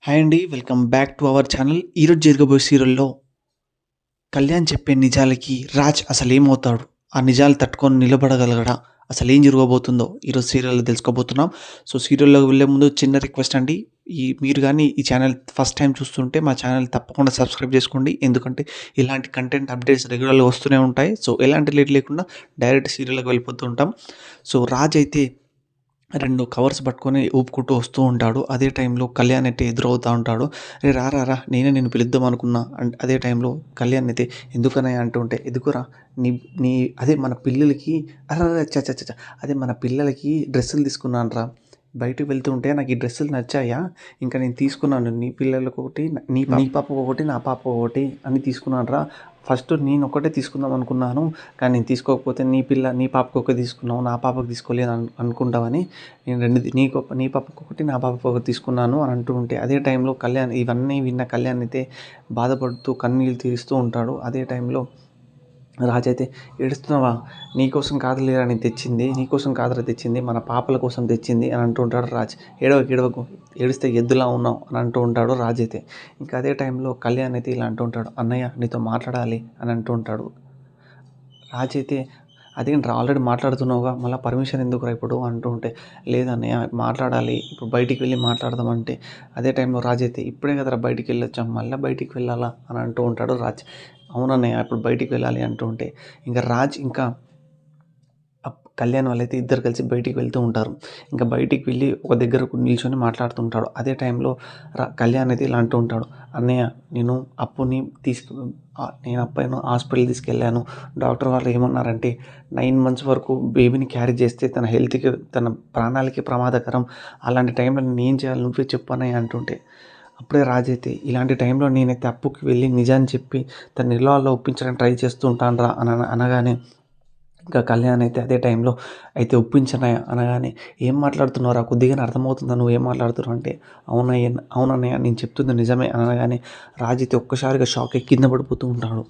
Hi అండి. Welcome back to our channel. ఈరోజు జరగబోయే సీరియల్‌లో కళ్యాణ్ చెప్పే నిజాలకి రాజ్ అసలేమవుతాడు? ఆ నిజాలు తట్టుకొని నిలబడగలగడా? అసలేం జరగబోతుందో ఈరోజు సీరియల్‌లో తెలుసుకోబోతున్నాం. సో, సీరియల్‌లోకి వెళ్ళే ముందు చిన్న రిక్వెస్ట్ అండి. మీరు గాని ఈ ఛానల్ ఫస్ట్ టైమ్ చూస్తుంటే మా ఛానల్ తప్పకుండా సబ్స్క్రైబ్ చేసుకోండి. ఎందుకంటే ఇలాంటి కంటెంట్ అప్డేట్స్ రెగ్యులర్‌గా వస్తూనే ఉంటాయి. సో, ఎలాంటి లేట్ లేకుండా డైరెక్ట్ సీరియల్‌లోకి వెళ్ళిపోతూ ఉంటాం. సో, రాజ్ అయితే 2 కవర్స్ పట్టుకొని ఊపుకుంటూ వస్తూ ఉంటాడు. అదే టైంలో కళ్యాణ్ అయితే ఎదురవుతా ఉంటాడు. "అరే రా నేనే నిన్ను పిలుద్దాం అనుకున్నా." అదే టైంలో కళ్యాణ్ అయితే "ఎందుకన్నయ్య?" అంటుంటే, "ఎందుకురా నీ నీ అదే మన పిల్లలకి అరెరె! ఛ ఛ ఛ! అదే మన పిల్లలకి డ్రెస్సులు తీసుకున్నానురా. బయటకి వెళ్తుంటే నాకు ఈ డ్రెస్సులు నచ్చాయా, ఇంకా నేను తీసుకున్నాను. నీ పిల్లలకొకటి, నీ పాపకొకటి, నా పాపకొకటి అని తీసుకున్నానురా. ఫస్ట్ నేనొక్కటే తీసుకుందాం అనుకున్నాను. కానీ నేను తీసుకోకపోతే నీ పాపకొకటి తీసుకున్నావు, నా పాపకి తీసుకోలేదు అనుకుంటావని నేను 2 నీ పాపకొకటి, నా పాపకొకటి తీసుకున్నాను" అని అంటూ ఉంటే, అదే టైంలో కళ్యాణ్ ఇవన్నీ విన్న కళ్యాణ్ అయితే బాధపడుతూ కన్నీళ్ళు తీరుస్తూ ఉంటాడు. అదే టైంలో రాజైతే "ఏడుస్తున్నావా? నీకోసం కాదులేరా నేను తెచ్చింది. నీకోసం కాదురా తెచ్చింది. మన పాపల కోసం తెచ్చింది" అని అంటూ ఉంటాడు రాజ్. "ఏడవకు, ఏడవకు. ఏడిస్తే ఎద్దులా ఉన్నావు" అని అంటూ ఉంటాడు రాజ్ అయితే. ఇంకా అదే టైంలో కళ్యాణ్ అయితే ఇలా అంటూ ఉంటాడు, "అన్నయ్య నీతో మాట్లాడాలి" అని అంటూ ఉంటాడు. రాజ్ అయితే "అదేంట్రా ఆల్రెడీ మాట్లాడుతున్నావుగా, మళ్ళీ పర్మిషన్ ఎందుకురా ఇప్పుడు" అంటూ ఉంటే, "లేదన్నయ్య మాట్లాడాలి. ఇప్పుడు బయటికి వెళ్ళి మాట్లాడదాం" అంటే, అదే టైంలో రాజ్ అయితే "ఇప్పుడే కదరా బయటికి వెళ్ళొచ్చాం. మళ్ళీ బయటికి వెళ్ళాలా" అని అంటూ ఉంటాడు రాజ్. "అవునన్నయ్య ఇప్పుడు బయటికి వెళ్ళాలి" అంటూ ఉంటే, ఇంక రాజ్ ఇంకా కళ్యాణ్ వాళ్ళైతే ఇద్దరు కలిసి బయటికి వెళ్తూ ఉంటారు. ఇంకా బయటికి వెళ్ళి ఒక దగ్గర నిల్చొని మాట్లాడుతుంటాడు. అదే టైంలో కళ్యాణ్ అయితే ఇలా అంటూ ఉంటాడు, "అన్నయ్య నేను అప్పుని నేను అప్పును హాస్పిటల్ తీసుకెళ్ళాను. డాక్టర్ వాళ్ళు ఏమన్నారంటే 9 మంత్స్ వరకు బేబీని క్యారీ చేస్తే తన హెల్త్‌కి, తన ప్రాణాలకి ప్రమాదకరం. అలాంటి టైంలో నేనేం చేయాలి నువ్వే చెప్పు అన్నయ్య" అంటుంటే, అప్పుడే రాజు అయితే ఇలాంటి టైంలో నేనైతే అప్పుకి వెళ్ళి నిజాన్ని చెప్పి తనని ఎలాగోలా ఒప్పించడానికి ట్రై చేస్తూ ఉంటానురా అనగానే, ఇంకా కళ్యాణ్ అయితే అదే టైంలో అయితే ఒప్పించనయ్య అనగానే, "ఏం మాట్లాడుతున్నావురా? కొద్దిగానే అర్థమవుతుందా నువ్వేం మాట్లాడుతున్నావు" అంటే, అవునన్నయ్య నేను చెప్తుంది నిజమే" అనగానే రాజు అయితే ఒక్కసారిగా షాక్ అయ్యి కింద పడిపోతూ ఉంటాడు.